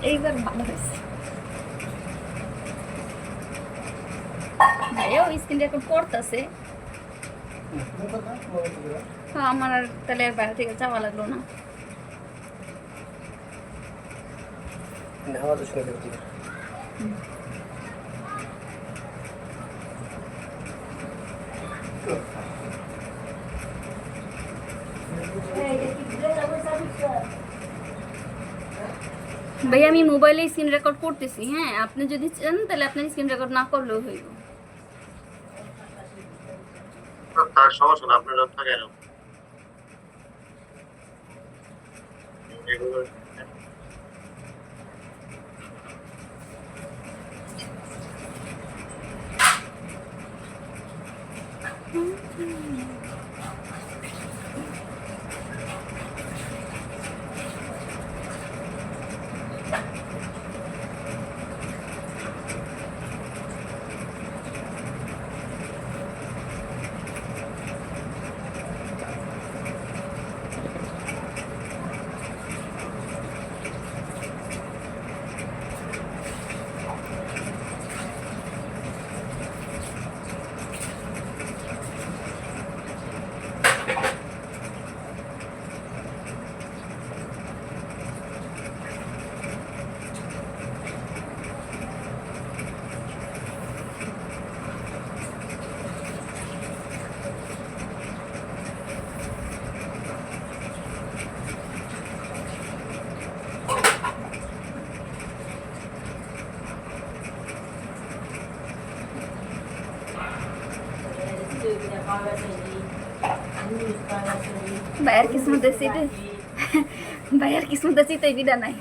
এইবার ভালো হয়েছে। ভাইয়া ওই স্ক্রিন রেকর্ড করতেছে। আমার আর তাহলে আর বাইরে থেকে যাওয়া লাগলো না। ভাইয়া আমি মোবাইলে স্ক্রিন রেকর্ড করতেছি। হ্যাঁ, আপনি যদি চান তাহলে আপনার স্ক্রিন রেকর্ড না করলেও হইব। তার সমস্যা না, আপনারা থাকেন এগুলো। ভাইয়ার কিসমত আছে এটা, ভাইয়ার কিসমত আছে তাই বিদা নাই।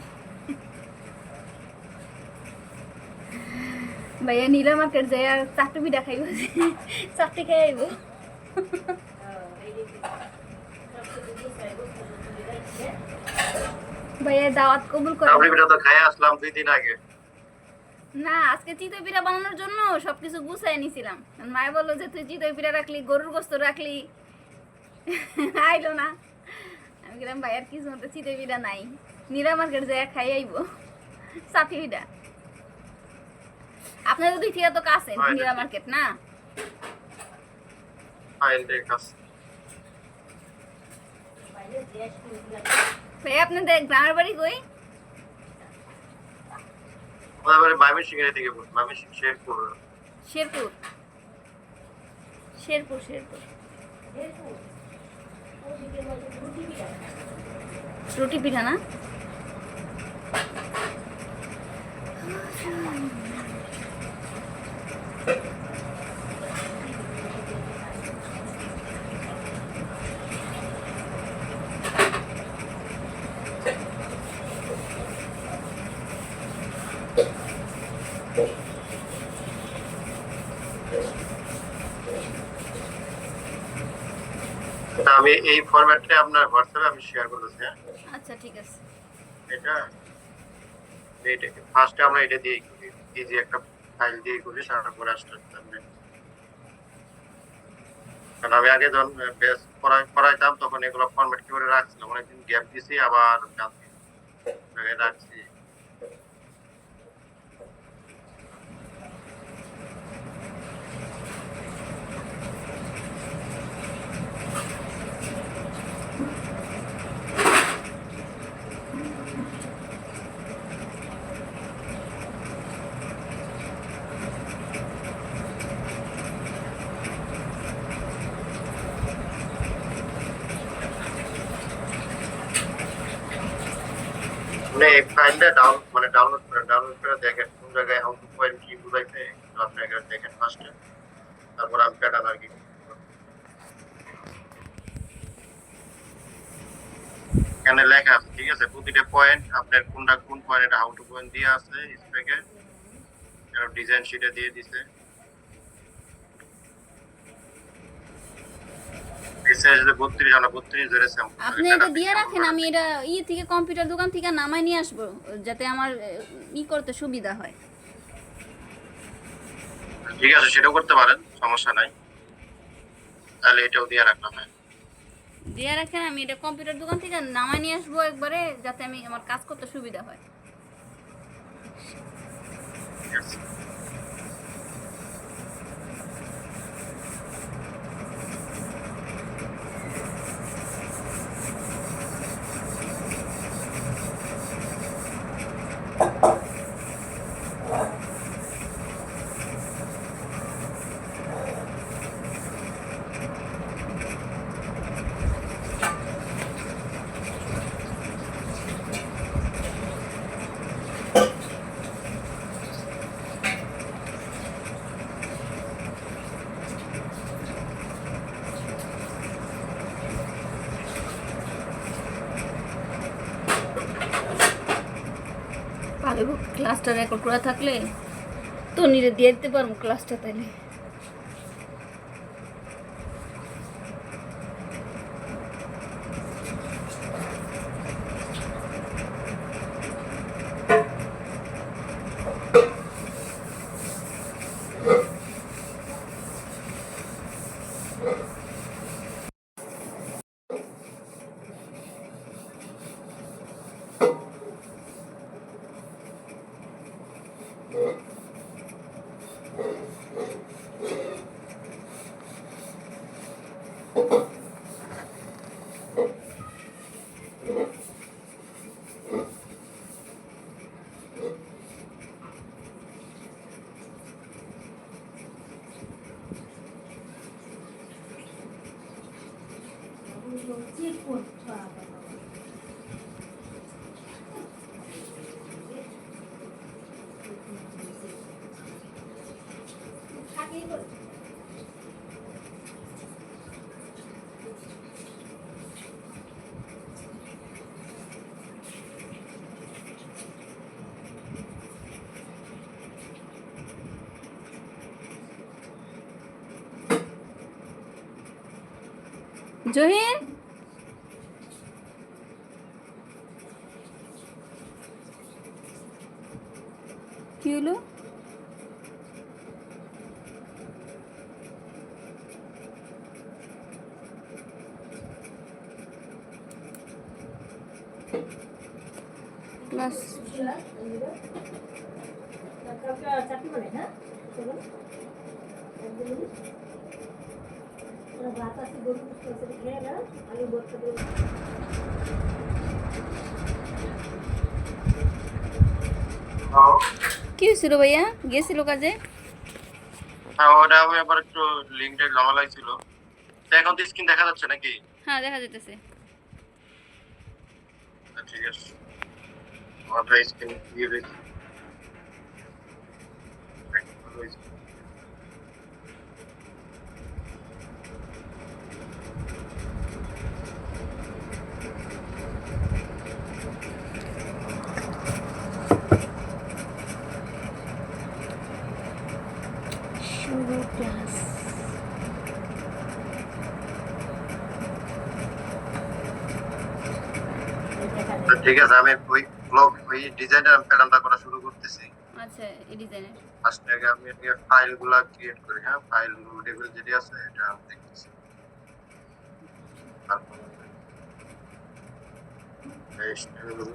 ভাইয়া নীলা মার্কেট যায় আর চারটে বিদা খাইব, চারটে খাই আইব। ভাইয়া দাওয়াত কবুল করে। আপনি বিটা তো খাই আসলাম 2 দিন আগে। না, আজকে চিতই পিঠা বানানোর জন্য সবকিছু গুছাই নিছিলাম। মায়ে বললো যে তুই চিতই পিঠা রাখলি, গরুর গোস্ত রাখলি, আইলো না। আমি গেলাম ভাইয়ার কিছু মতো চিতই পিঠা নাই, নীলা মার্কেট যায় খাই আইব চাপি পিঠা। আপনাদের দুই থেকে তো কাছে নীলা মার্কেট না? ভাই আপনাদের গ্রামের বাড়ি কই? শেরপুর। শেরপুর, শেরপুর, শেরপুর। রুটি পিঠা না? আমি এই ফরম্যাটে আপনার হোয়াটসঅ্যাপে আমি শেয়ার করতেছি। আচ্ছা ঠিক আছে। এটা ফার্স্টে আমরা এটা দিয়ে করি, এই যে একটা ফাইল দিয়ে করি, সারা পরে আসতে কারণ আমি আগে যখন বেস পড়াইতাম তখন এগুলো ফরম্যাট করে রাখছিলাম, অনেকদিন গ্যাপ দিছি আবার রাখছি। এই ফাইলটা ডাউনলোড করে দেখেন কোন জায়গায় হাউ টু পয়েন্ট কি বুঝাইছে, আপনি আগে দেখেন ফার্স্টে, তারপর আমি প্যাটার্ন আর কি এখানে লেখা আছে। ঠিক আছে, প্রতিটা পয়েন্ট আপনার কোন পয়েন্ট হাউ টু পয়েন্ট দিয়ে আছে, স্পেকে ডিজাইন শিটে দিয়ে দিছে। আপনি এটা দিয়ে রাখেন, আমি এটা থেকে কম্পিউটার দোকান থেকে নামাই নিয়ে আসবো যাতে আমার করতে সুবিধা হয়। ঠিক আছে, সেটাও করতে পারেন, সমস্যা নাই। তাহলে এটাও দিয়ে রাখলাম। দিয়ে রাখেন, আমি এটা কম্পিউটার দোকান থেকে নামাই নিয়ে আসবো একবারে, যাতে আমি আমার কাজ করতে সুবিধা হয়। Yes. পারব ক্লাসটা রেকর্ড করা থাকলে তো নিরে দিয়ে দিতে পারবো ক্লাসটা তাইলে। জহির, কি হলো? ক্লাস কি হয়েছিল ভাইয়া? গেছিল কাজে? হ্যাঁ, ওটা আমি আবার একটু লিঙ্কটা জমা লাগছিল। তো এখন তো স্ক্রিন দেখা যাচ্ছে নাকি? হ্যাঁ, দেখা যাইতেছে। ঠিক আছে, আমারটা স্ক্রিন দিয়ে দেখি। শুরু ক্লাস। তো ঠিক আছে, আমি ওই ব্লগ ওই ডিজাইনটা প্যাটার্নটা করা শুরু করতেছি। আচ্ছা, এই ডিজাইনের ফার্স্ট আগে আমি এই ফাইলগুলো ক্রিয়েট করি। হ্যাঁ, ফাইল লোডেবল যেটা আছে এটা আমি দেখতেছি। তারপর পেস্ট হলো।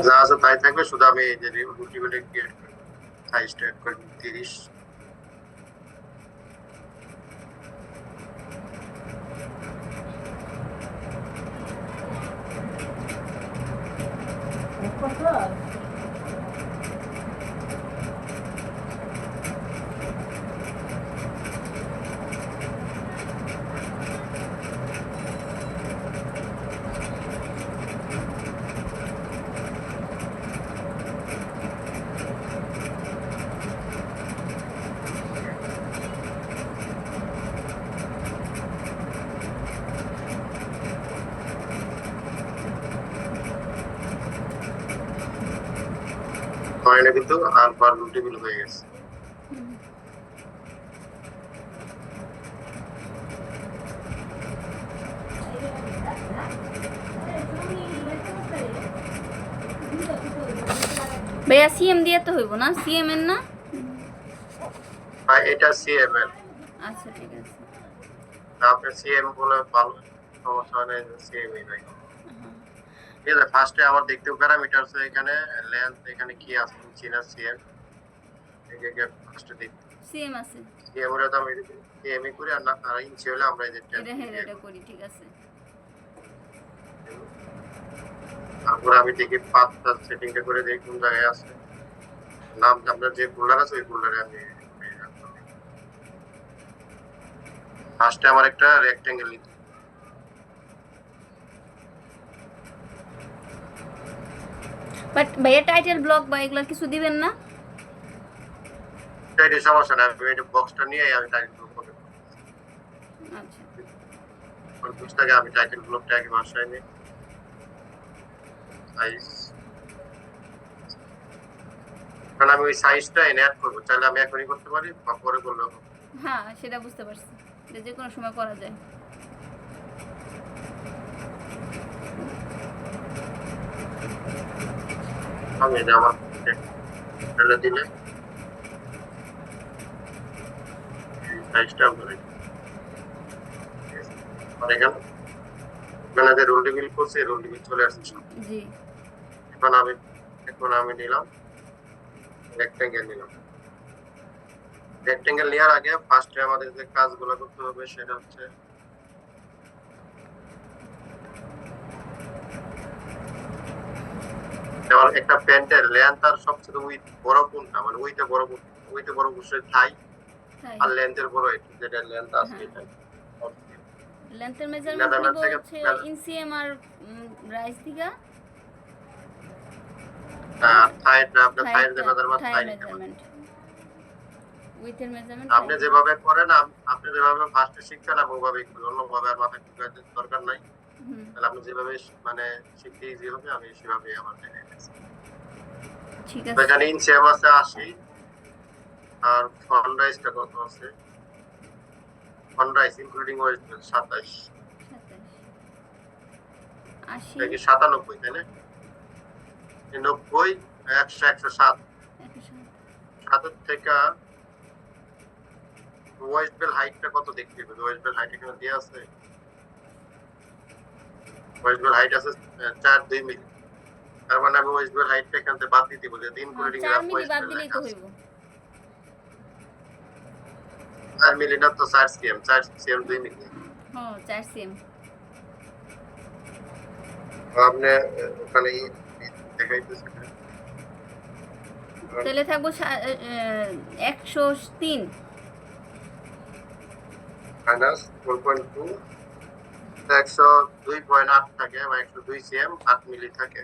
যা আছে তাই থাকবে, শুধু আমি এই যে রুটিগুলো ক্রিয়েট করি। সাইজটা অ্যাড করে 30। হয় না কিন্তু আলফা রুটেবল হয়ে গেছে। ভাইয়া সিএম দিয়ে তো হইব না, সিএম এর না? আর এটা সিএমএল, আচ্ছা ঠিক আছে। আপনি সিএম বলে ভালো, সমস্যা নেই, সিএমই নাই। ঠিক আছে, ফার্স্টে আমার দেখতে প্যারামিটার আছে এখানে, লেন্থ এখানে কি আছে চীনা সিএম, এটাকে ফার্স্টে দেখতে সিএম আছে, সিএম হলে তো আমি সিএমই করি, আর না আর ইঞ্চি হলে আমরা এই যে এটা হ্যাঁ এটা করি, ঠিক আছে। তারপরে আমি দেখি পাঁচটা সেটিংটা করে দেখি কোন জায়গায় আছে, নাম আপনার যে ফোল্ডার আছে ওই ফোল্ডারে আমি ফার্স্টে আমার একটা রেক্টেঙ্গেল নিতে, বাট ভাইয়া টাইটেল ব্লক বা এগুলা কিছু দিবেন না? এটা সমস্যা না, আমি এই বক্সটা নিয়ে আমি টাইটেল ব্লক করব। আচ্ছা ওই বক্সটাকে আমি টাইটেল ব্লকটা আগে ভাষায় নিই, সাইজ, কারণ আমি ওই সাইজটা এনে অ্যাড করবো, চাইলে আমি এখনই করতে পারি বা পরে করলেও হবে। হ্যাঁ সেটা বুঝতে পারছি, এটা যে কোনো সময় করা যায়। আমি এটা আমার ফেলে দিলে সাইজটা আমরা আর এখানে যে রোল রিভিল করছে রোল রিভিল চলে আসছে। জি এখন আমি নিলাম রেক্টেঙ্গেল নিলাম। রেক্টেঙ্গেল নেওয়ার আগে ফার্স্টে আমাদের যে কাজগুলো করতে হবে সেটা হচ্ছে যেমন একটা প্যান্টের লেন্থ আর সবচেয়ে উইথ বড় কোনটা, মানে উইথে বড় অবশ্যই থাই, আর লেন্থের বড় এটা, যেটা লেন্থ আছে এটাই। লেন্থের মেজারমেন্ট নিব হচ্ছে ইনসিএম আর রাইস দিগা, থাইটা আপনার থাইয়ের যে মেজারমেন্ট থাই মেজারমেন্ট উইথের মেজারমেন্ট আপনি যেভাবে করেন, আপনি যেভাবে ফার্স্টে শিখছেন আমি ওভাবেই করি, অন্যভাবে আর মাথায় ঢুকাতে দরকার নাই। তাহলে আপনি যেভাবে মানে শিখতে ইজি হবে আমি সেভাবেই আমার দেখাই দিচ্ছি। ঠিক আছে, এখানে ইনসিএম আছে 80, আর ফন্ট রাইজটা কত আছে, ফন্ট রাইজ ইনক্লুডিং ওয়েস্ট 27, 80 নাকি 97 তাই না, 90 100 107, 7 থেকে ওয়েস্ট বেল হাইটটা কত দেখতে হবে, ওয়েস্ট বেল হাইট এখানে দেয়া আছে, ওয়েস্ট বেল হাইট আছে 4.2 মিলি, তার মানে আমি ওয়েস্ট বেল হাইটটা এখান থেকে বাদ দিতে বলি, ইনক্লুডিং 4 মিলি বাদ দিলেই তো হইব। 4 মিলি না তো 4 সিএম, 4 সিএম 2 মিলি, হ্যাঁ 4 সিএম। আপনি ওখানে দেখাইতেছেন তাহলে থাকবো 103 মাইনাস 4.2, 102.8 থাকে বা 102 সিএম 8 মিলি থাকে।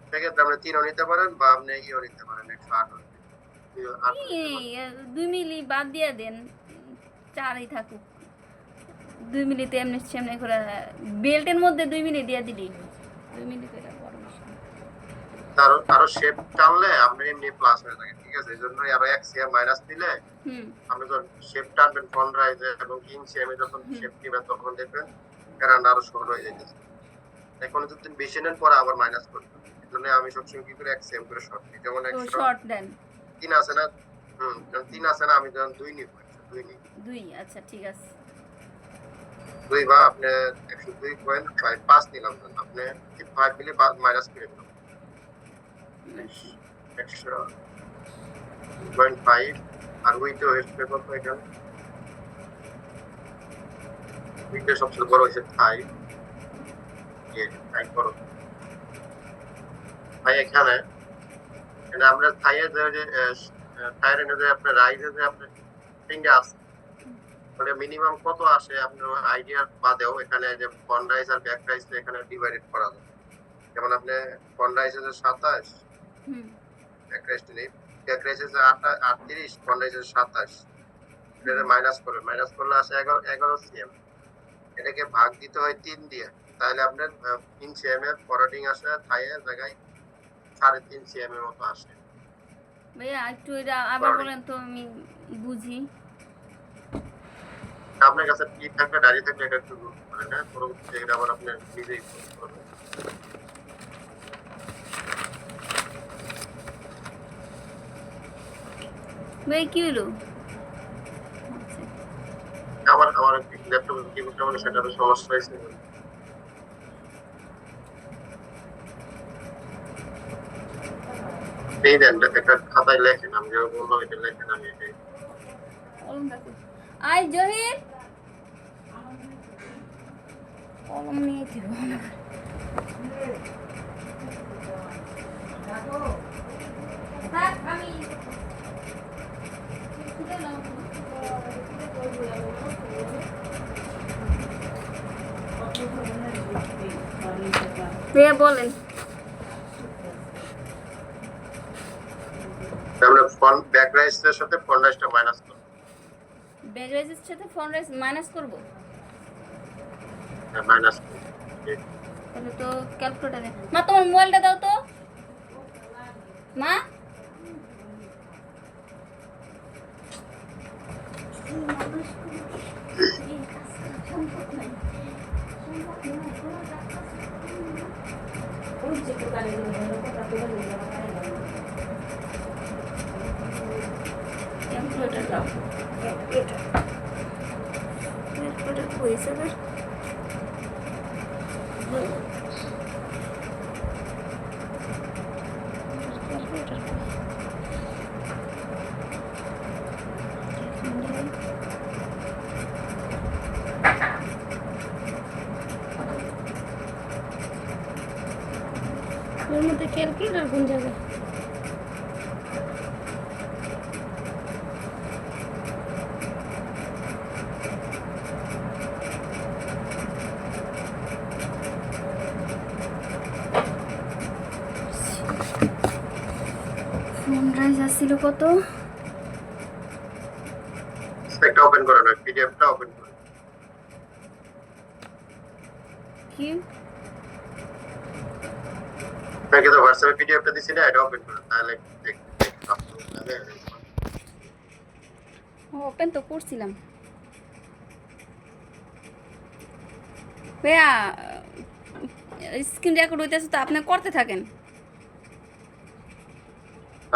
সেক্ষেত্রে আপনি 3ও নিতে পারেন বা আপনি ইও নিতে পারেন 108, 2 মিলি বাদ দিয়ে দেন, 4ই থাকুক। 2 মিলিতে এমনি সেমনি করে বেল্টের মধ্যে 2 মিলি দিয়ে দিলি, 2 মিলি তো এটা বড় বিষয়। আরো শেপ টানলে আপনি এমনি প্লাস হয়ে থাকে, ঠিক আছে, এই জন্য আরো 1 সিএম মাইনাস দিলে আপনি যখন শেপ টানবেন ফন্ট রাইজে এবং কিং সিএম যখন শেপ দিবেন তখন দেখবেন এরান্ড আরো সরল হয়ে যাচ্ছে। এখন যদি বেশি নেন পরে আবার মাইনাস করবেন, এই জন্য আমি সবসময় কি করে 1 সিএম করে শর্ট দিই, যেমন 100 শর্ট দেন 3 আছে না, যখন 3 আছে না আমি যখন 2 নিব, 2 নিই 2, আচ্ছা ঠিক আছে 2 বা আপনি 102.5 নিলাম, আপনি 5 মিলি মাইনাস করে দিলাম 100.5, আর উইথ ওয়েস্ট পেপার তো এখানে উইথে সবচেয়ে বড় হচ্ছে থাই, করো ভাই এখানে আমরা থাইয়ের যে থাইয়ের যে আপনার রাইজে যে আপনার ফিঙ্গার আছে মানে মিনিমাম কত আসে আপনার আইডিয়ার বাদেও এখানে যে ফন্ট রাইজ আর ব্যাক রাইজ এখানে ডিভাইডেড করা যায়। যেমন আপনি ফন্ট রাইজে যে 27, ব্যাক রাইজ নেই, ব্যাক রাইজে যে 38, ফন্ট রাইজে 27, এটা মাইনাস করলে আসে 11 সিএম, এটাকে ভাগ দিতে হয় 3 দিয়ে, তাহলে আপনার 3 সিএম এর ফরওয়ার্ডিং আসে থাইয়ের জায়গায় 3.5 সিএম এর মতো আসে। ভাইয়া একটু এটা আবার বলেন তো, আমি বুঝি। আপনার কাছে কি থাকলে ডায়েরি থাকলে এটা একটু নোট করেন, হ্যাঁ? পরবর্তীতে এটা আবার আপনি নিজেই করবেন। ভাই কি হলো? আমার আমার ল্যাপটপে কিবোর্ডটা মানে সেটারও সমস্যা হয়েছে। এই দেন একটা খাতায় লেখেন, আমি যেভাবে বললাম এটা লেখেন, আমি এটাই। কলম রাখো। আই জহির, কলম নিয়ে কি হবে না? থাক, আমি খুলে নাও। ভাইয়া বলেন। আমরা ফন্ট ব্যাক রাইসের সাথে ফন্ট রাইসটা মাইনাস করব। ব্যাক রাইজের সাথে ফ্রন্ট রাইজ মাইনাস করব, হ্যাঁ, মাইনাস করব। তাহলে তো ক্যালকুলেটারে। মা তোমার মোবাইলটা দাও তো, মা। ক্যালকুলেটার দাও, ক্যালকুলেটার। ক্যালকুলেটার হয়েছে না? ক্যালকুলেটার এর মধ্যে ক্যালকুলেটার কোন জায়গায়? ফ্রন্ট রাইজ আসছিল কত? একটা ওপেন করেন, ওই পিডিএফটা ওপেন করেন। কি? আপনাকে তো হোয়াটসঅ্যাপে পিডিএফটা দিছি না, এটা ওপেন করেন, তাহলে ওপেন তো করছিলাম ভাইয়া। স্ক্রিন রেকর্ড হইতেছে তো, আপনি করতে থাকেন।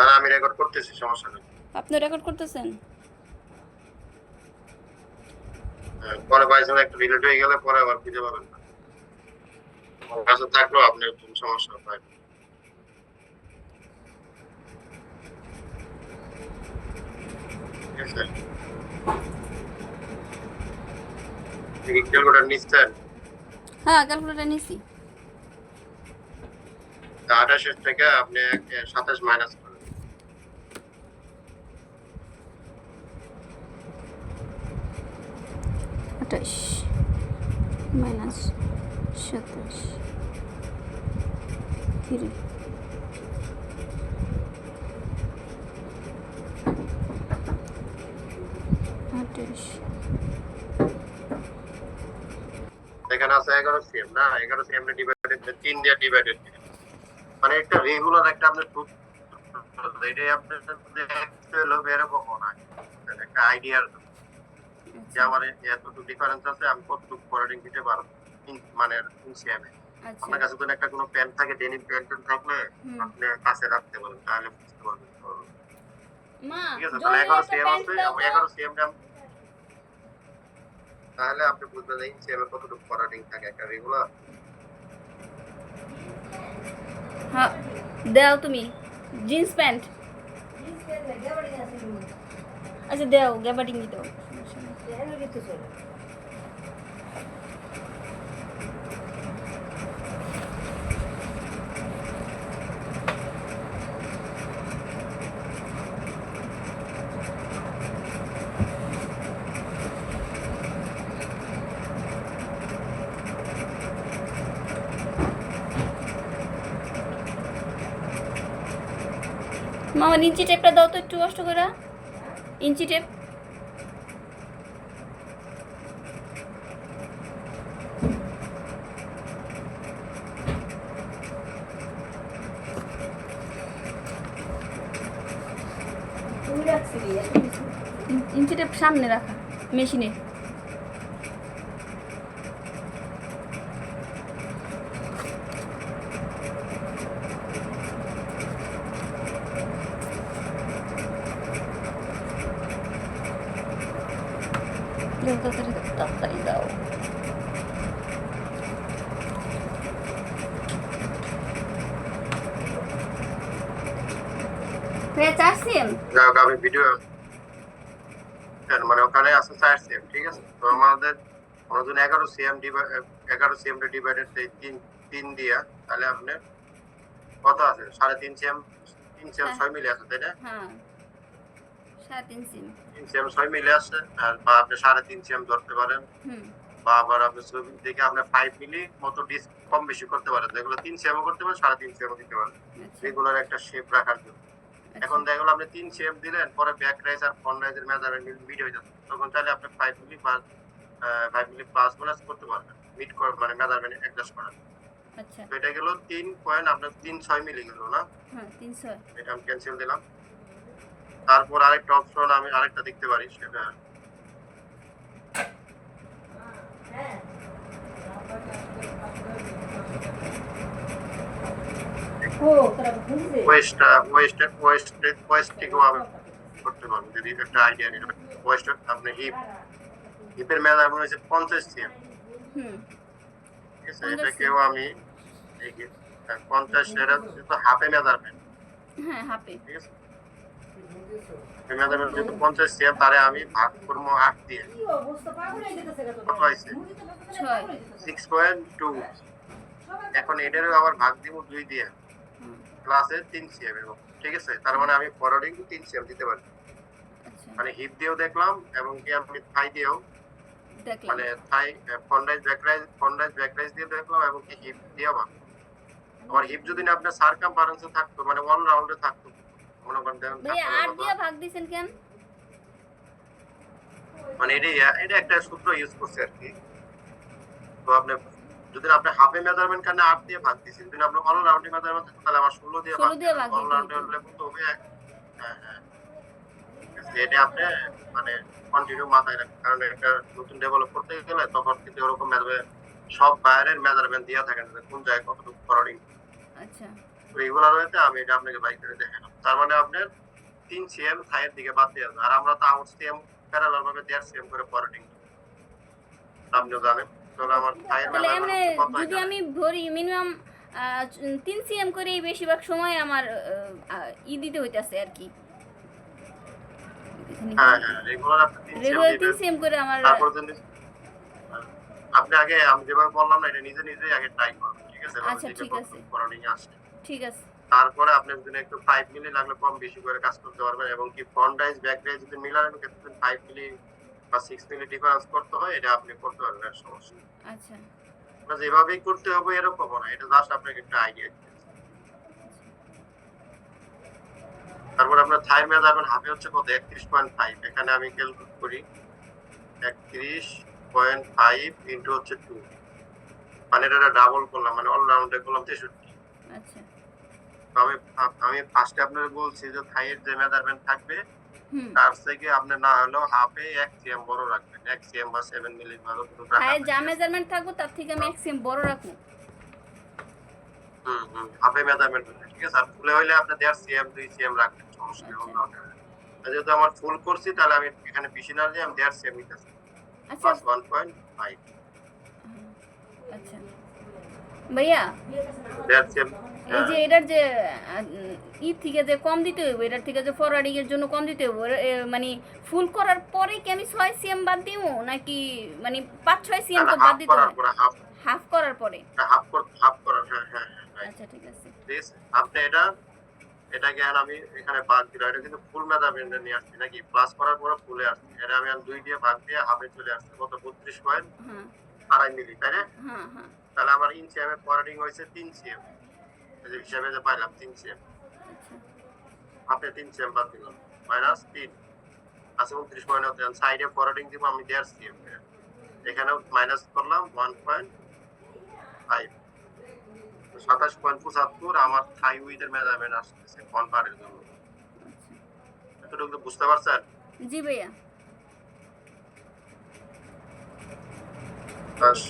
আর আমি রেকর্ড করতেছি, সমস্যা নেই। আপনি রেকর্ড করতেছেন? পরে বাইসে একটু ডিলিট হয়ে গেলে পরে আবার খুঁজে পাবেন না। আমার কাছে থাকলেও আপনি একটু সমস্যা হয়। ঠিক আছে, ক্যালকুলেটর নিচ্ছেন? হ্যাঁ, ক্যালকুলেটার নিছি। 28 থেকে আপনি 27 মাইনাস করেন। 28 মাইনাস 27 3 28। এখানে আছে 11 সিএম না, 11 সিএম ডিভাইডেড 3 দিয়ে ডিভাইডেড, মানে একটা রেগুলার একটা আপনার এটাই আপনার হলো এরকম না, একটা আইডিয়ার যে আমার এতটুকু ডিফারেন্স আছে, আমি কতটুকু ফরওয়ার্ডিং দিতে পারবো মানে সিএমে। আচ্ছা আপনার কাছে যদি একটা কোনো পেন থাকে, ডেনিম পেন থাকলে আপনি কাছে রাখতে পারেন, তাহলে বুঝতে পারবেন। মা, ঠিক আছে, তাহলে 11 সিএম আছে, 11 সিএম তাহলে আপনি বুঝবেন এই সিএমে কতটুকু ফরওয়ার্ডিং থাকে একটা রেগুলার। হ্যাঁ, দাও তুমি জিন্স প্যান্ট। আচ্ছা দাও, গ্যাবার্ডিং দাও। মামা ইঞ্চি টেপটা দাও তো একটু কষ্ট করে, ইঞ্চি টেপ। ইঞ্চিটা সামনে রাখা মেশিনে। তাড়াতাড়ি দাও। যাই হোক, আমি ভিডিও মানে ওখানে আছে 4 সিএম, ঠিক আছে। তো আমাদের 11 সিএম ডিভাইডেড 3 দিয়া, তাহলে আপনি কত আছে? 3.5 সিএম, 3 সিএম 6 মিলি আছে, তাই না? হ্যাঁ 3.5 সিম। 3 সিএম 6 মিলি আছে, আর বা আপনি 3.5 সিএম ধরতে পারেন, বা আবার আপনি ছবি থেকে আপনি 5 মিলি মতো ডিস কম বেশি করতে পারেন, যেগুলো 3 সিএম করতে পারেন, 3.5 সিএম দিতে পারেন, রেগুলার একটা শেপ রাখার জন্য। এখন দেখা গেলো আপনি 3 শেপ দিলেন, পরে ব্যাক রাইজ আর ফ্রন্ট রাইজের মেজারমেন্ট মিড হয়ে যাচ্ছে, তখন চাইলে আপনি 5 মিলি বা 5 মিলি প্লাস মাইনাস করতে পারবেন, মিড করে মানে মেজারমেন্ট অ্যাডজাস্ট করা। আচ্ছা, তো এটা গেল 3 পয়েন্ট আপনার 3.6 মিলি গেল না? হ্যাঁ 300। এটা আমি ক্যান্সেল দিলাম। তারপর আরেকটা অপশন আমি আরেকটা দেখতে পারি, সেটা ওয়েস্ট থেকেও আমি করতে পারবো, যদি একটা আইডিয়া নিতে পারি। ওয়েস্ট আপনি হিপের মেজারমেন্ট হচ্ছে 50 সিএম, ঠিক আছে। এটাকেও আমি 50 এর তো হাফে মেজারমেন্ট, হ্যাঁ হাফে, ঠিক আছে। মেজারমেন্ট যেহেতু 50 সিএম, তারে আমি ভাগ করব 8 দিয়ে, কত হইছে? 6.2। এখন এটারও আবার ভাগ দিব 2 দিয়ে, প্লাসে 3 সিএম, ঠিক আছে। তার মানে আমি ফরওয়ার্ডিং 3 সিএম দিতে পারি, মানে হিপ দিয়েও দেখলাম এবং কি আমি থাই দিয়েও, মানে থাই ফ্রন্ট রাইজ ব্যাক রাইজ দিয়ে দেখলাম এবং কি হিপ দিয়েও। আমার হিপ যদি না আপনার সারকামফারেন্সে থাকতো, মানে ওয়ান রাউন্ডে থাকতো, মনে করেন ভাই 8 দিয়ে ভাগ দিবেন কেন? মানে এটা একটা সূত্র ইউজ করছে আর কি। তো আপনি যদি আপনি হাফে মেজারমেন্ট কারণে 8 দিয়ে ভাগ দিয়েছেন, যদি আপনি অল রাউন্ডে মেজারমেন্ট থাকতো তাহলে আমার 16 দিয়ে ভাগ দিতে হবে। অল রাউন্ডে হলে কত হবে? হ্যাঁ হ্যাঁ, এটা আপনি মানে কন্টিনিউ মাথায় রাখবেন, কারণ এটা নতুন ডেভেলপ করতে গেলে তখন কিন্তু এরকম সব বাইরের মেজারমেন্ট দেওয়া থাকে না, কোন জায়গায় কতটুকু ফরওয়ার্ডিং। আচ্ছা, তো এগুলো রয়েছে, আমি এটা আপনাকে বাইক করে দেখালাম। তার মানে আপনার 3 সিএম থাইয়ের দিকে বাদ দিয়ে যাবে, আর আমরা তো আউট সিএম প্যারালাল ভাবে 1.5 সিএম করে ফরওয়ার্ডিং, আপনিও জানেন। তাহলে আমার থাইয়ের মেজারমেন্ট কত? যদি আমি ধরি মিনিমাম 3 সিএম করে বেশিরভাগ সময় আমার দিতে হইতাছে আর কি। হ্যাঁ হ্যাঁ, রেগুলার আপনি 3 সিএম করে আমার। তারপর আপনি আগে আমি যেভাবে বললাম না, এটা নিজে নিজে আগে ট্রাই করুন, ঠিক আছে। আচ্ছা ঠিক আছে, ফরওয়ার্ডিং আসে, ঠিক আছে। তারপরে আপনি যদি একটু 5 মিলি লাগলে কম বেশি করে কাজ করতে পারবেন, এবং কি ফ্রন্ট রাইজ ব্যাক রাইজ যদি মিলানোর ক্ষেত্রে 5 মিলি বা 6 মিলি ডিফারেন্স করতে হয়, এটা আপনি করতে পারবেন, এর সমস্যা নেই। আচ্ছা, মানে যেভাবেই করতে হবে এরকম না, এটা জাস্ট আপনাকে একটা আইডিয়া দিচ্ছি। তারপর আপনার থাই মেজারমেন্ট হাফে হচ্ছে কত? 31.5। এখানে আমি ক্যালকুলেট করি 31.5 ইনটু হচ্ছে 2, মানে এটা ডাবল করলাম, মানে অল রাউন্ডে করলাম 63। আচ্ছা, আমি ফার্স্টে আপনাকে বলছি যে থাইয়ের যে মেজারমেন্ট থাকবে তার থেকে আপনি না হলেও হাফে 1 সিএম বড় রাখবেন, 1 সিএম বা 7 মিলি বা থাইয়ের যা মেজারমেন্ট থাকবে তার থেকে আমি 1 সিএম বড় রাখবো। হাফে মেজারমেন্ট, ঠিক আছে। আর ফুলে হইলে আপনি 1.5 সিএম 2 সিএম রাখবেন, সমস্যা নেই। যেহেতু আমার ফুল করছি, তাহলে আমি এখানে বেশি না দিয়ে আমি 1.5 সিএম নিতেছি। আচ্ছা, 1.5। আচ্ছা ভাইয়া, 1.5 সিএম এই যে এটার যে থেকে যে কম দিতে হইব, এটার থেকে যে ফরওয়ার্ডিং এর জন্য কম দিতে হইব, মানে ফুল করার পরে কি আমি 6 সিএম বাদ দিব, নাকি মানে 5-6 সিএম তো বাদ দিতে হবে? হাফ করার পরে, হাফ করার, হ্যাঁ হ্যাঁ হ্যাঁ। আচ্ছা ঠিক আছে, ঠিক আছে। আপনি এটাকে আমি এখানে ভাগ দিলাম, এটা কিন্তু ফুল মেজারমেন্ট নিয়ে আসছি নাকি, প্লাস করার পরে ফুলে আসছে, এটা আমি 2 দিয়ে ভাগ দিয়ে হাফে চলে আসছে, কত? 32.2 মিলি, তাই না? হ্যাঁ হ্যাঁ। তাহলে আমার ইঞ্চি এম এর ফরওয়ার্ডিং হয়েছে 3 সিএম, এই যে হিসাবে যে পাইলাম 3 সিএম। আচ্ছা, আপনি 3 সিএম বাদ দিলাম, মাইনাস 3 আছে 29.9। সাইডে ফরওয়ার্ডিং দিব আমি 1.5 সিএম, এখানেও মাইনাস করলাম 1.5, 27.75 আমার থাই উইথের মেজারমেন্ট আসছে কনভারের জন্য। তো এতটুকু বুঝতে পারছেন? জি ভাইয়া। বাস।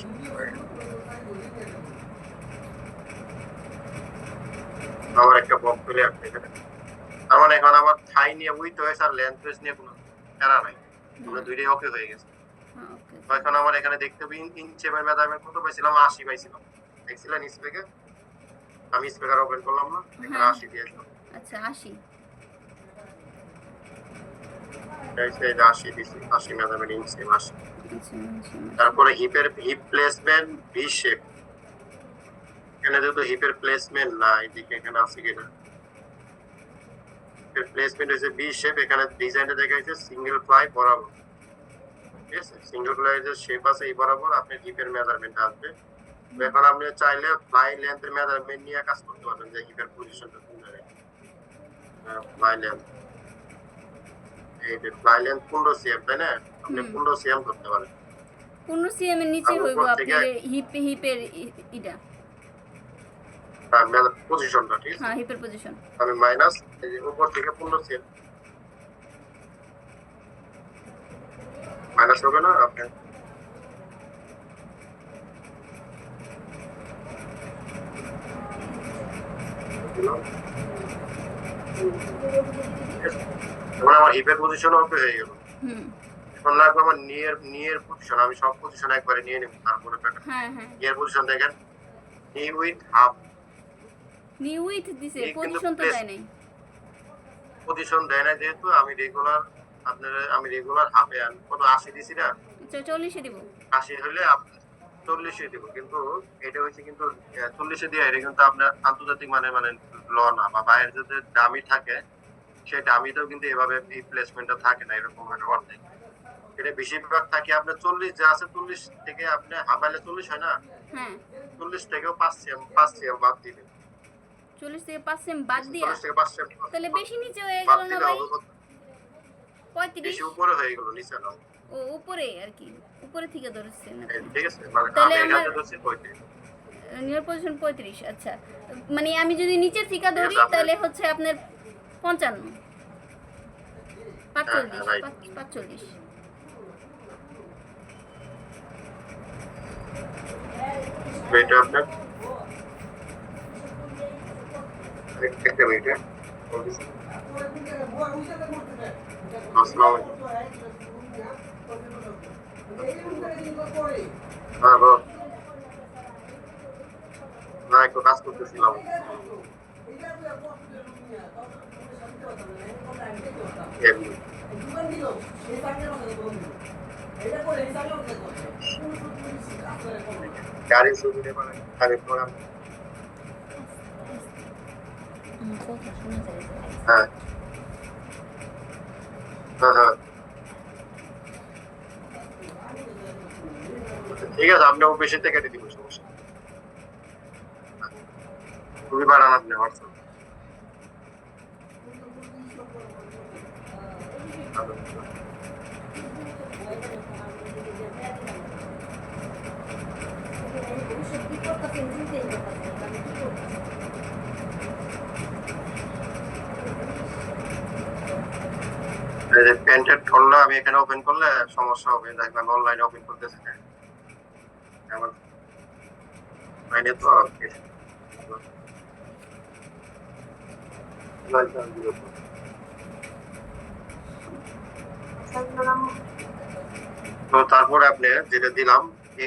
আমার একটা বক পেলে আপনি এখানে আমার এখন আমার থাই নিয়ে উইথ হয়েছে আর লেন্থ ওয়েজ নিয়ে কোনো প্যারা নাই, আমরা দুইটাই ওকে হয়ে গেছে। ওকে। তো এখন আমার এখানে দেখতে হবে ইঞ্চের মেজারমেন্ট কত পাইছিলাম, 80 পাইছিলাম। দেখছিলেন স্পেকে? আমি স্পেকার ওপেন করলাম না, এখানে হ্যাঁ। 80 দিয়েছিলাম। আচ্ছা 80। এই যে 80 দিছি, 80 মেজারমেন্ট ইঞ্চে 80। আচ্ছা তারপরে হিপ প্লেসমেন্ট ভি শেপ, এখানে যেহেতু হিপের প্লেসমেন্ট না, এদিকে এখানে আছে কিনা, হিপের প্লেসমেন্ট হয়েছে ভি শেপ, এখানে ডিজাইনটা দেখাইছে সিঙ্গেল ফ্লাই বরাবর, ঠিক আছে? সিঙ্গেল ফ্লাই যে শেপ আছে এই বরাবর আপনার হিপের মেজারমেন্ট আসবে। তো এখন আপনি চাইলে ফ্লাই লেন্থের মেজারমেন্ট নিয়ে কাজ করতে পারবেন, যে হিপের পজিশনটা কোন জায়গায়। ফ্লাই লেন্থ, এই যে ফ্লাই লেন্থ 15 সিএম, তাই না? আপনি 15 সিএম করতে পারেন। 15 সিএম এর নিচে আর হইব উপর আপনার থেকে- হিপের ইটা। পজিশনটা, ঠিক আছে? হ্যাঁ হিপের পজিশন। আমি মাইনাস এই যে উপর থেকে 15 সিএম মাইনাস হবে না আপনি। এখন আমার হিপের পজিশন ওকে হয়ে গেল। হুম। এখন লাগবে আমার নিয়ের পজিশন, আমি সব পজিশন একবারে নিয়ে নেব। তারপরে হ্যাঁ হ্যাঁ। নিয়ের পজিশন দেখেন, নি উইথ হাফ, নি উইথ দিছে, এই কিন্তু পজিশন তো place- দেয় নাই। পজিশন দেয় না যেহেতু আমি রেগুলার হাফে আন কত 80 দিছি না, আচ্ছা 40 এ দিব। 80 হলে 40 দিব, কিন্তু এটা হচ্ছে কিন্তু 40 দিয়ে এটা কিন্তু আপনার আন্তর্জাতিক মানে ল না, বা বাইরের যদি দামি থাকে সেই দামিতেও কিন্তু এভাবে রিপ্লেসমেন্টটা থাকে না এরকম ভাবে অর্ধেক। এটা বেশিরভাগ থাকে আপনার 40 যা আছে 40 থেকে আপনি হাফাইলে 40 হয় না, হ্যাঁ 40 থেকেও 5 সিএম বাদ দিবেন। 40 থেকে 5 সিএম বাদ দিয়া 40 থেকে 5 সিএম তাহলে বেশি নিচে হয়ে বাদ গেল না দিলে ভাই? হবে কত? 35। বেশি উপরে হয়ে গেল, নিচে না। ও উপরে আর কি, উপরে থেকে ধরছেন আপনি। ঠিক আছে, মানে তাহলে আমি আমার- এখানে ধরছি 35। Near position 35। আচ্ছা মানে আমি যদি নিচের থেকে ধরি Yes, আপনার- তাহলে হচ্ছে আপনার 55 45 হ্যাঁ, right. 45। এটা আপনার একটা মিনিট, আসসালামু আলাইকুম। হ্যাঁ বল। না একটু কাজ করতেছিলাম। এমনি। গাড়ি সুবিধা মানে আগে প্রোগ্রাম। হ্যাঁ হ্যাঁ হ্যাঁ, ঠিক আছে, আপনি অফিসে থেকে কেটে দিব, সমস্যা নেই। খুবই বাড়ান আপনি হোয়াটসঅ্যাপ। প্যান্টের ঠোলটা আমি এখানে ওপেন করলে সমস্যা হবে, দেখবেন অনলাইনে ওপেন করতেছে না আমার লাইনে তো তো তারপরে আপনি যেটা দিলাম,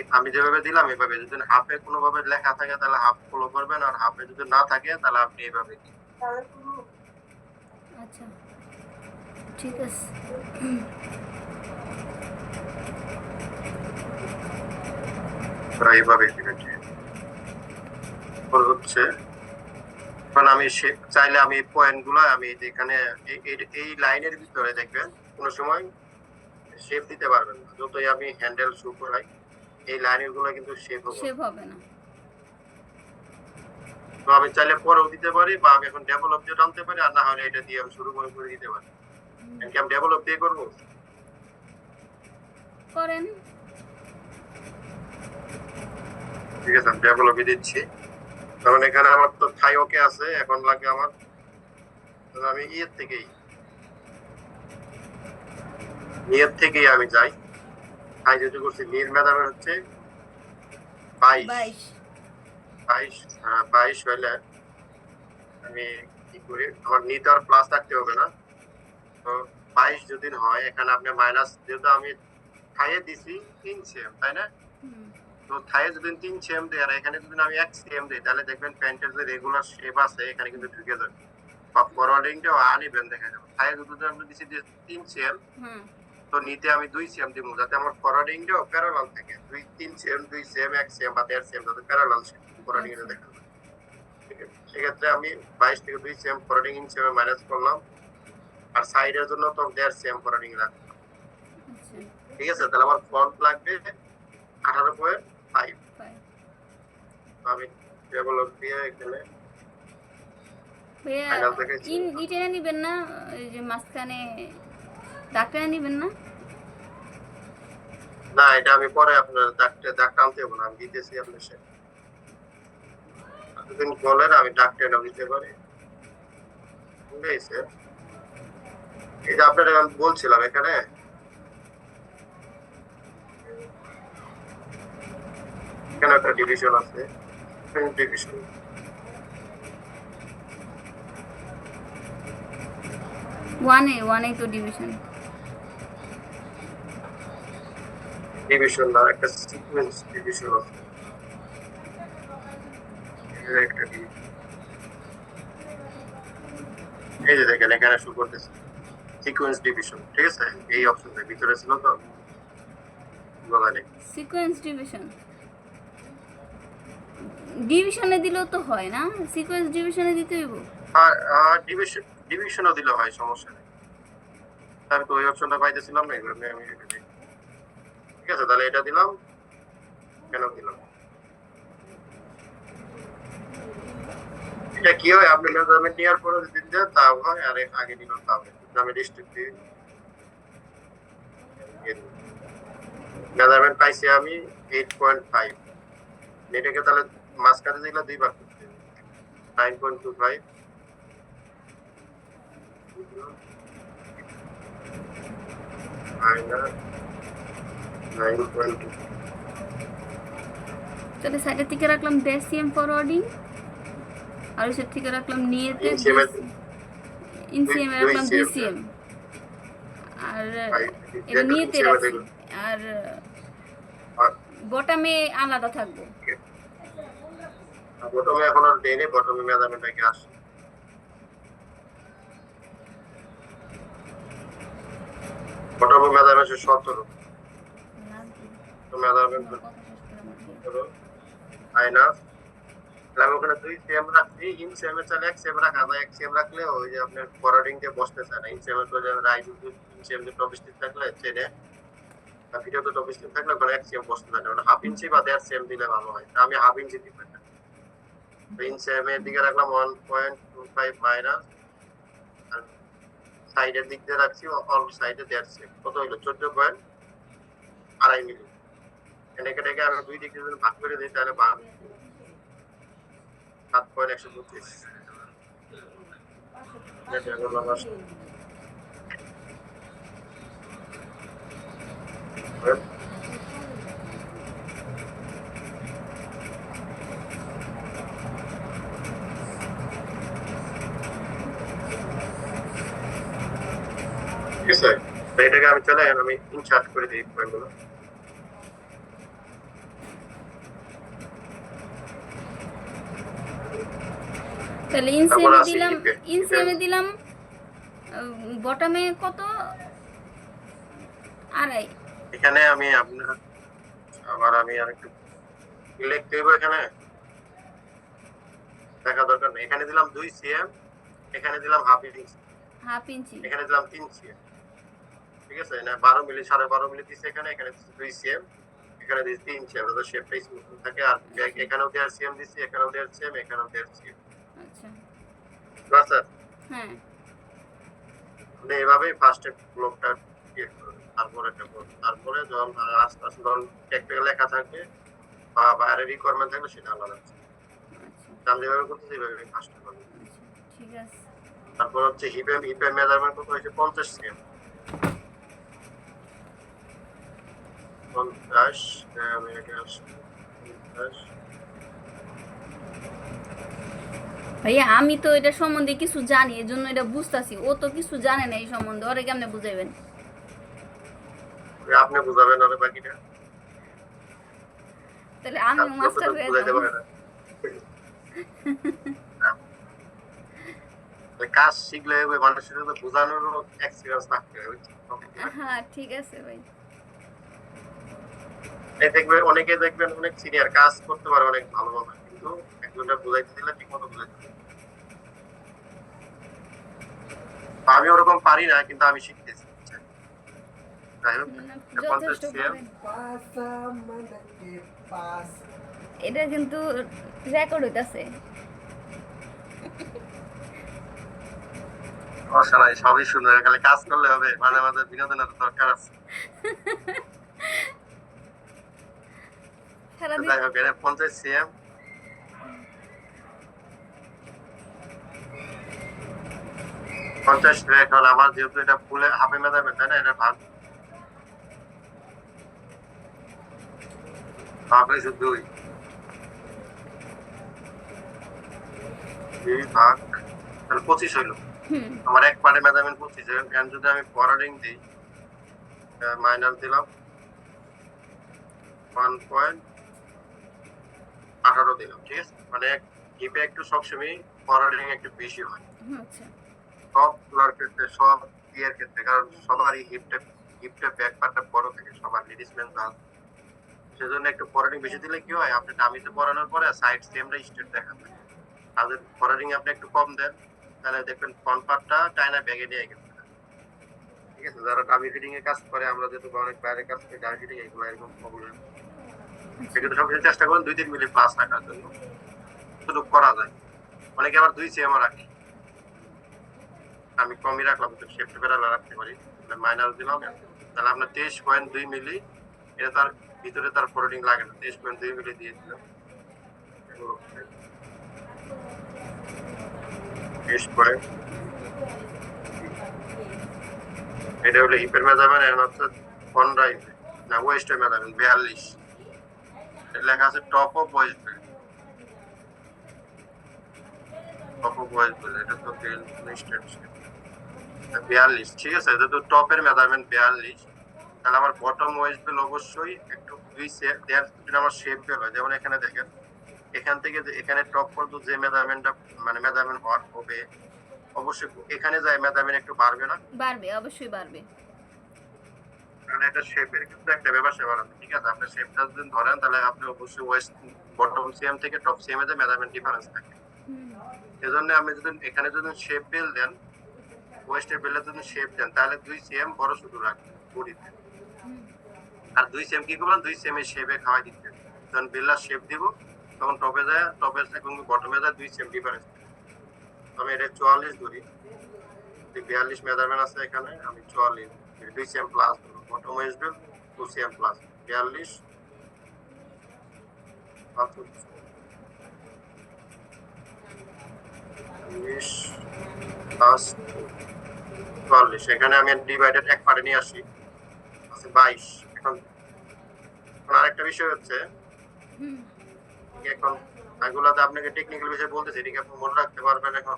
আমি যেভাবে দিলাম এভাবে, যদি হাফে কোনোভাবে লেখা থাকে তাহলে হাফ ফলো করবেন, আর হাফে যদি না থাকে তাহলে আপনি এইভাবে দিন। আচ্ছা ঠিক আছে। এইভাবে দিবেন। হচ্ছে এখন আমি চাইলে আমি পয়েন্ট গুলো আমি যেখানে এই লাইনের ভিতরে দেখবেন কোন সময় শেপ দিতে পারবেন না, যতই আমি হ্যান্ডেল শু করাই এই লাইনের গুলো কিন্তু শেপ হবে না। তো আমি চাইলে পরেও দিতে পারি, বা আমি এখন ডেভেলপ দিয়ে টানতে পারি, আর না হলে এটা দিয়ে আমি শুরু করে দিতে পারি। আমি ডেভেলপ দিয়ে করবো, করেন। ঠিক আছে, আমি ডেভেলপই দিচ্ছি, কারণ এখানে আমার তো থাই ওকে আছে, এখন লাগে আমার আমি ইয়ের থেকেই নিয়ত থেকেই আমি যাই। হাই যেহেতু করছি নীল মেজারমেন্ট হচ্ছে 22 22 22 হইলে আমি কি করি, আমার নিত আর প্লাস থাকতে হবে না। তো 22 যদি হয় এখানে আপনি মাইনাস, যেহেতু আমি থাইয়ে দিছি 3 সিএম তাই না, হুম তো থাইয়ে যদি 3 সিএম দেই আর এখানে যদি আমি 1 সিএম দিই তাহলে দেখবেন প্যান্টের যে রেগুলার শেপ আছে এখানে কিন্তু ঢুকে যাবে বা ফরওয়ার্ডিংটাও আনইভেন দেখা যাবে। থাইয়ে যদি আমি দিছি যে 3 সিএম, হুম তো নিতে আমি 2 সিএম দিব যাতে আমার ফরওয়ার্ডিংটাও প্যারালাল থাকে। 3 সিএম 2 সিএম 1 সিএম বা 1.5 সিএম যাতে প্যারালাল ফরওয়ার্ডিং এ আচ্ছা দেখা যায়। ঠিক আছে, সেক্ষেত্রে আমি 22 থেকে 2 সিএম ফরওয়ার্ডিং হিসেবে মাইনাস করলাম আর সাইডের জন্য তো 1.5 সিএম ফরওয়ার্ডিং রাখলাম। আচ্ছা ঠিক আছে, তাহলে আমার ফ্রন্ট লাগবে 18.5। 5 আমি ডেভেলপ দিয়ে এখানে ভাইয়া ফাইনাল দেখাইছি। ইটেনে নিবেন না, এই যে মাঝখানে ডাক্তারে নিবেন না? না, এটা আমি পরে আপনার দাগ টানতে হবো না, আমি দিতেছি আপনার সাথে। এতদিন বলেন আমি দাগ টেনে দিতে পারি। ঠিক আছে, এই যে আপনার আমি বলছিলাম এখানে এখানে একটা ডিভিশন আছে, ডিভিশন ওয়ানে তো ডিভিশন। ডিভিশন না, একটা সিকোয়েন্স ডিভিশন আছে। এই একটা division। এই যে দেখেন এখানে শুরু করতেছে সিকোয়েন্স ডিভিশন। ঠিক আছে, এই অপশনটা ভিতরে ছিল তো বলা নেই। সিকোয়েন্স ডিভিশনে দিলেও তো হয় না, সিকোয়েন্স ডিভিশনে দিতে হইব। আর ডিভিশনও দিলে হয়, সমস্যা নেই। আমি তো ওই অপশনটা পাইতেছিলাম না, এগুলো আমি এটা দিই। ঠিক আছে, তাহলে এটা দিলাম, কেন দিলাম, এটা কি হয় আপনি মেজারমেন্ট নেওয়ার পরে যদি দেন তাও হয়, আর আগে দিলাম তাও হয়। আমি ডিস্ট্রিক্ট দিই, মেজারমেন্ট পাইছি আমি 8.5। এটাকে তাহলে মাঝখানে দিলে দুইবার করতে 9.25 মাইনাস 9.2। তাহলে সাইডের থেকে রাখলাম 1.5 সিএম ফরওয়ার্ডিং, আর ওই থেকে রাখলাম নিয়েতে ইনসিএমে রাখলাম 2 সিএম, আর এটা নিয়েতে রাখছি, আর বটামে আলাদা থাকবো। বটমে এখন আর দেয়নি, বটমে মেজারমেন্ট আগে আসে। বটমে মেজারমেন্ট 17, তো মেজারমেন্ট মাইনাস, আমি ওখানে 2 সিএম রাখছি। ইন সিএম এর চাইলে 1 সিএম রাখা যায়, 1 সিএম রাখলে ওই যে আপনার ফরওয়ার্ডিং দিয়ে বসতে চায় না। ইন সিএম এর তো রাইজ সিএম যে টপ স্টিক থাকলে চেনে, আর ভিডিও তো টপ স্টিক থাকলে ওখানে 1 সিএম বসতে চায় না, ওটা হাফ ইঞ্চি বা 1.5 সিএম দিলে ভালো হয়। আমি হাফ ইঞ্চি দিব। ইন সিএম এর দিকে রাখলাম 1.25 মাইনাস, আর সাইডের দিক দিয়ে রাখছি অল সাইডে 1.5 সিএম। কত হলো 14.2 মিলি। এটাকে আমি দুই দিক দিয়ে ভাগ করে দিই তাহলে 7.125। ঠিক আছে, এটাকে আমি চলে আমি ইনচার্জ করে দিই পয়েন্টগুলো। তাহলে ইনসিএমে দিলাম বটমে কত, 2.5। এখানে আমি আপনার আমি আরেকটু লিখতে হইব, এখানে দেখা দরকার নেই। এখানে দিলাম 2 সিএম, এখানে দিলাম হাফ ইঞ্চি, এখানে দিলাম 3 সিএম। ঠিক আছে, না 12 মিলি 12.5 মিলি দিছি এখানে 2 সিএম, এখানে দিছি 3 সিএম, যাতে শেপটা স্মুথ থাকে। আর এখানেও 1.5 সিএম দিছি, এখানেও 1.5 সিএম, এখানেও 1.5 সিএম। আচ্ছা বাস স্যার, হ্যাঁ। আপনি এইভাবেই ফার্স্ট ব্লকটা ক্রিয়েট করুন, তারপরে যখন আস্তে আস্তে যখন টেকনিক্যাল লেখা থাকবে বা বাইরে রিকোয়ারমেন্ট থাকবে সেটা আলাদা। আচ্ছা আমি যেভাবে করতেছি এইভাবে ফার্স্ট করুন। ঠিক আছে। তারপর হচ্ছে হিপে মেজারমেন্ট কত হয়েছে 50 সিএম। 50 মেগাস 50 ভাইয়া আমি তো এটা সম্বন্ধে কিছু জানি, এর জন্য এটা বুঝতাছি। ও তো কিছু জানে না এই সম্বন্ধে, ওরে কেমনে বুঝাইবেন? আপনি বুঝাবেন আরে বাকিটা তাহলে আমিও মাস্টার যতটুকু হয়ে বুঝাইতে যাবো। পারে না কাজ শিখলে হবে মানুষের তো বোঝানোর এক্সপিরিয়েন্স থাকতে হবে হ্যাঁ ঠিক আছে ভাই। দেখবেন অনেকে দেখবেন অনেক সিনিয়র কাজ করতে পারে অনেক ভালোভাবে কিন্তু একজনটা বুঝাইতে দিলে ঠিক মতো বুঝাইতে পারে না। আমি ওরকম পারি না কিন্তু আমি শিখতেছি যাই হোক পঞ্চাশ যথেষ্ট সিএম পারেন। এটা কিন্তু রেকর্ড হইতাছে। সমস্যা নাই সবই সুন্দর খালি কাজ করলে হবে মাঝে মাঝে বিনোদনের দরকার আছে সারাদিন। যাই হোক এটা 50 সিএম 50 এখন আমার যেহেতু এটা ফুলে হাফে মেজারমেন্ট তাই না এটা ভাগ ভাগ হয়েছে 2 ভাগ তাহলে 25 হইলো হুম আমার এক পার্টে মেজারমেন্ট 25 এখন যদি আমি ফরওয়ার্ডিং দিই মাইনাস দিলাম 1.18 দিলাম ঠিক আছে মানে হিপে একটু সবসময় ফরওয়ার্ডিং একটু বেশি হয় আচ্ছা সবগুলোর ক্ষেত্রে সব ইয়ের ক্ষেত্রে কারণ সবারই হিপটা ব্যাক পার্টটা বড় থাকে সবার লেডিস মেন গার্লস সেজন্য একটু ফরওয়ার্ডিং বেশি দিলে কি হয় আপনি ডামিতে পড়ানোর পরে সাইড সেমটা স্ট্রেট দেখা যায় আর যদি ফরওয়ার্ডিং আপনি একটু কম দেন তাহলে দেখবেন ফ্রন্ট পার্টটা চায়না ব্যাগে নিয়ে গেছে ঠিক আছে যারা ডামি ফিটিং এর কাজ করে আমরা যেহেতু অনেক বাইরে কাজ করি ডামি ফিটিং এগুলো এরকম প্রবলেম সেক্ষেত্রে সবসময় চেষ্টা করুন 2-3 মিলি প্লাস রাখার জন্য যতটুকু করা যায় অনেকে আবার 2 সিএমও রাখে আমি কমই রাখলাম তো শেফট বেড়ালা রাখতে পারি মাইনাস দিলাম তাহলে আপনার 23.2 মিলি এটা তার ভিতরে তার ফরওয়ার্ডিং লাগে না 23.2 মিলি দিয়ে দিলাম 23 এটা হলো হিপের মেজারমেন্ট এখন হচ্ছে ফ্রন্ট রাইট না ওয়েস্টের মেজারমেন্ট 42 লেখা আছে top of West top of West এটা তো 42 ঠিক আছে এটা তো টপের মেজারমেন্ট 42 তাহলে আমার বটম ওয়েস্ট বেল অবশ্যই একটু 2 আমার শেপ বেল হয় যেমন এখানে দেখেন এখান থেকে এখানে টপ পর্যন্ত যে মেজারমেন্টটা মানে মেজারমেন্ট হবে অবশ্যই এখানে যায় মেজারমেন্ট একটু বাড়বে না বাড়বে, অবশ্যই বাড়বে। কারণ এটা শেপের কিন্তু একটা ব্যাপার আছে ঠিক আছে আপনি শেপটা যদি ধরেন তাহলে আপনি অবশ্যই ওয়েস্ট বটম সিএম থেকে টপ সিএম এর মেজারমেন্ট ডিফারেন্স থাকে সেজন্য আপনি যদি এখানে যদি শেপ বেল দেন ওয়েস্টের বেলে যদি শেপ দেন তাহলে 2 সিএম বড় শুধু রাখবেন বডিতে আর 2 সিএম কি করবেন 2 সিএম এর শেপে খাওয়াই দিতে যখন বেল্লার শেপ দিব তখন টপে এবং বটমে যায় 2 সিএম ডিফারেন্স আমি এটা 44 ধরি 42 মেজারমেন্ট আছে এখানে আমি 44 2 cm plus bottom waist bell 2 cm plus 42 plus 44 এখানে আমি ডিভাইডেড এক পারে নিয়ে আসি আছে 22 এখন আরেকটা বিষয় হচ্ছে এখন এগুলাতে আপনাকে টেকনিক্যাল বিষয় বলতেছি এটাকে আপনি মনে রাখতে পারবেন এখন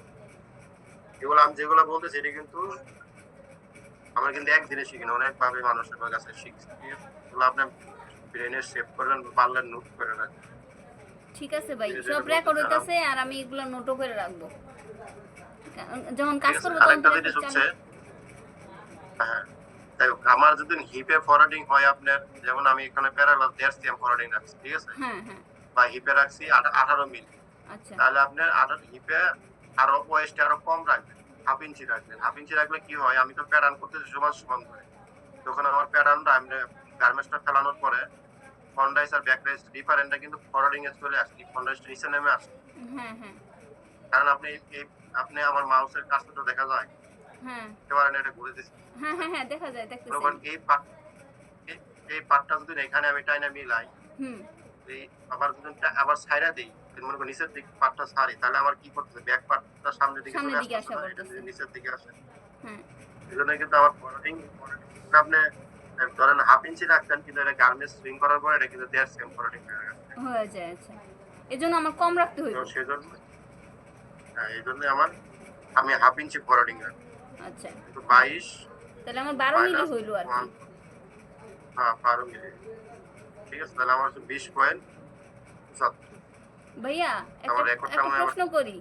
এগুলো আমি যেগুলো বলতেছি এটা কিন্তু আমরা কিন্তু একদিনে শিখি না অনেক ভাবে মানুষের কাছে শিখছি এগুলো আপনি ব্রেনে সেভ করবেন পারলে নোট করে রাখবেন ঠিক আছে ভাই, সব রেকর্ড হইতাছে আর আমি এগুলো নোটও করে রাখবো। যখন কাজ করবো তখন আরেকটা জিনিস হচ্ছে হ্যাঁ আমার যদি হিপে ফরওয়ার্ডিং হয় আপনার যেমন আমি এখানে প্যারালাল 1.5 সিএম ফরওয়ার্ডিং রাখছি ঠিক আছে হ্যাঁ হ্যাঁ বা হিপে রাখছি 18 মিলি আচ্ছা তাহলে আপনার 18 হিপে আরো ওয়েস্টে আরো কম রাখবেন 1/2 ইঞ্চি রাখবেন 1/2 ইঞ্চি রাখলে কি হয় আমি তো প্যাটার্ন করতেছি সমান করে তখন আমার প্যাটার্নটা আমি গার্মেন্টসটা ফেলানোর পরে ফ্রন্ট রাইস আর ব্যাক রাইস ডিফারেন্টটা কিন্তু ফরওয়ার্ডিং এ চলে আসে ফ্রন্ট রাইস নিচে নেমে আসে হ্যাঁ হ্যাঁ কারণ আপনি আমার মাউসের কাজটা তো দেখা যায় হ্যাঁ একেবারে এটা ঘুরে দিচ্ছি হ্যাঁ হ্যাঁ হ্যাঁ দেখা যায়, দেখতেছি। তখন এই পার্টটা যদি এখানে আমি টাইনা মিলাই হুম এই আবার যদি আবার সাইরা দেই মনে করি নিচের দিক পার্টটা সারি তাহলে আবার কি করতেছে ব্যাক পার্টটা সামনের দিকে চলে আসছে আসা পড়তেছে। নিচের দিকে আসে হ্যাঁ এজন্য কিন্তু আমার ফরওয়ার্ডিং আপনি ধরেন 1/2 ইঞ্চি রাখতেন, কিন্তু এটা গার্মেন্টস সুইং করার পর এটা কিন্তু 1.5 সেম ফরওয়ার্ডিং হয়ে গেছে। হয়ে যায়। আচ্ছা, এই জন্য আমার কম রাখতে হইব। তো সেজন্য এই জন্য আমি 1/2 ইঞ্চি ফরওয়ার্ডিং রাখি। আচ্ছা, তো 22 তাহলে আমার 12 মিলি হইল আর কি। হ্যাঁ 12 মিলি। ঠিক আছে, তাহলে আমার 20.7। ভাইয়া আমার একটা রেকর্ডটা একটা প্রশ্ন করি,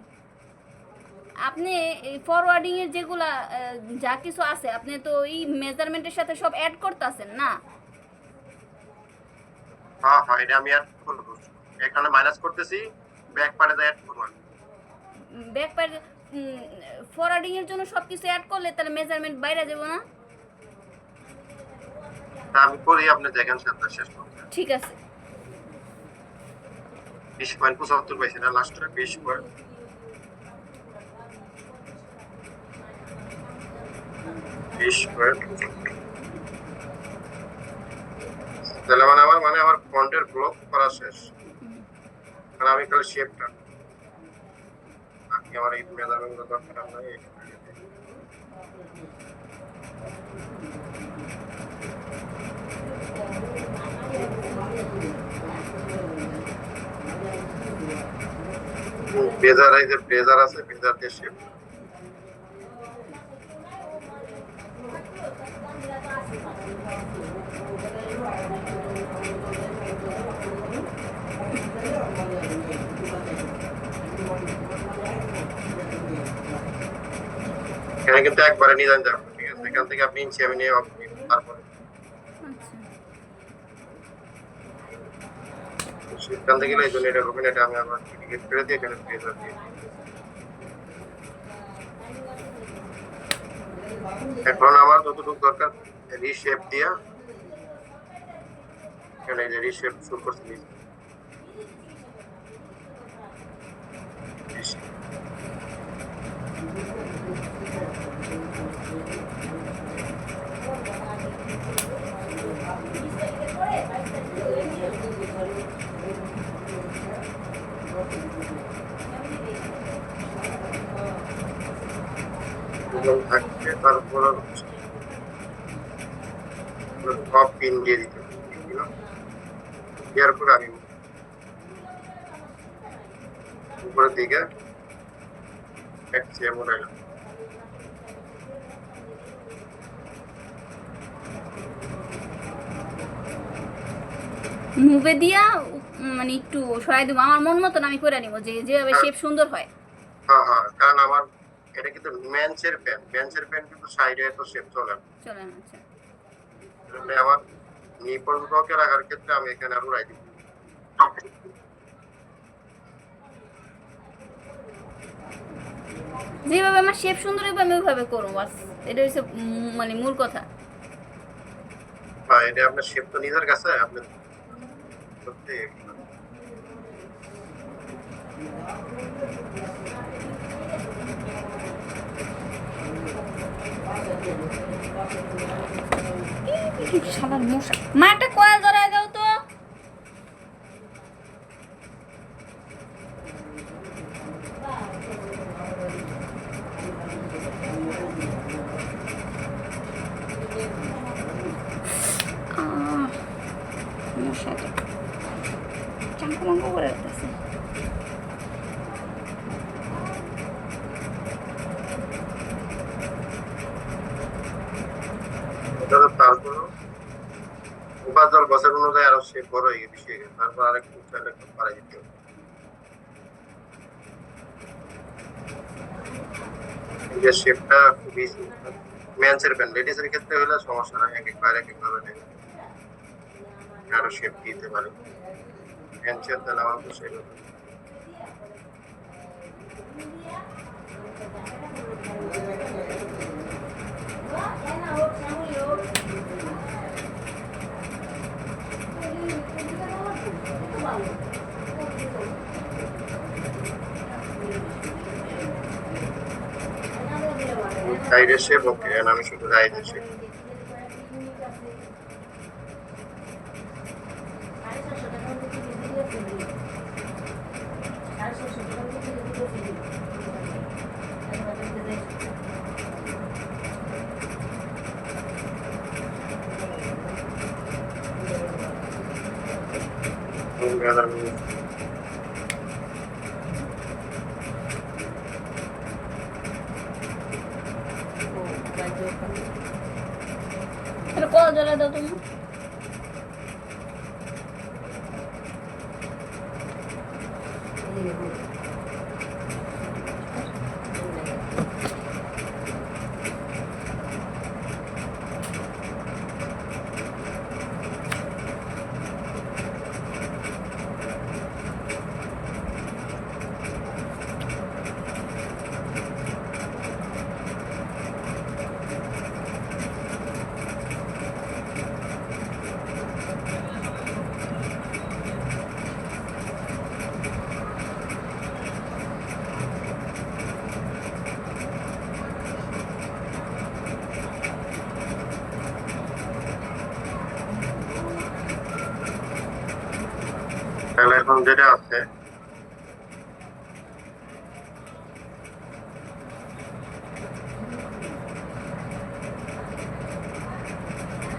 আপনি এই ফরওয়ার্ডিং এর যেগুলা যা কিছু আছে আপনি তো এই মেজারমেন্টের সাথে সব অ্যাড করতেছেন না? হ্যাঁ হ্যাঁ, এটা আমি অ্যাড করব। এখানে মাইনাস করতেছি, ব্যাক পার্টে অ্যাড করব। ব্যাক পার্ট ফরওয়ার্ডিং এর জন্য সবকিছু অ্যাড করলে তাহলে মেজারমেন্ট বাইরে যাব না? তা আমি করি, আপনি দেখেন সেটা শেষ করতে। ঠিক আছে। 20.75 পাইছি না লাস্টে? 20 পয়েন্ট তাহলে আমার ফন্টের ব্লক করা শেষ। কারণ আমি খালি শেপটা, বাকি আমার এই মেজারমেন্ট দরকার নাই। বেজার, এই যে বেজার আছে, বেজার দিয়ে শেপ। এখানে কিন্তু একবারে নিয়ে যান, ঠিক আছে? এখান থেকে আপনি ইঞ্চি আমি নিয়ে তারপরে এখান থেকে গেলে এই জন্য এটা করবেন। এটা আমি আবার টিকিট করে দিয়ে এখানে বেজার দিয়ে। এখন আমার যতটুকু দরকার রিশেপ দিয়া, এখানে যে রিশেপ শুরু করছি। থাকবে, তারপর টপ পিন দিয়ে দিতে হবে। দেওয়ার পরে আমি উপরের দিকে মুভে দিয়া মানে একটু সরাই দেবো, আমার মন মতন আমি করে নিব, যে যেভাবে শেপ সুন্দর হয়। হ্যাঁ হ্যাঁ, কারণ আমার এটা কিন্তু বেঞ্চের প্যান কিন্তু সাইডে তো শেপ চলে না। আচ্ছা, আমার নিপল ব্লকে রাখার ক্ষেত্রে আমি এখানে আরো রাই দিব। যেভাবে আমার শেপ সুন্দর হবে আমি ওইভাবে করবো, বাস এটা হচ্ছে মানে মূল কথা। হ্যাঁ, এটা আপনার শেপ তো নিজের কাছে, আপনি সত্যি শালার মশা। মা একটা কয়েল ধরায় দাও তো। মশাটা চাঙ্কু করে রাখতেছে। তারপর উপাজল বছর অনুযায়ী আরো শেপ বড় হয়ে বেশি হয়ে গেছে, তারপর আরেকটু চাইলে একটু বাড়াই দিতে হবে। যে শেপটা খুবই মেন্সের প্যান্ট, লেডিসের ক্ষেত্রে হলে সমস্যা নাই, একভাবে আরো শেপ দিতে পারে। মেন্সের তাহলে আমার তো সেই সাইডের শেপ ওকে, আমি শুধু রাইটের শেপ। তাহলে কল জ্বালা দাও তুমি। তাহলে এখন যেটা আছে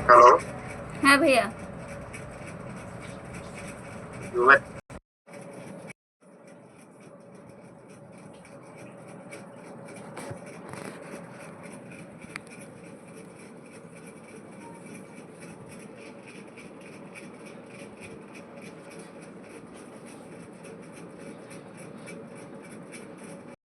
হ্যালো হ্যাঁ ভাইয়া।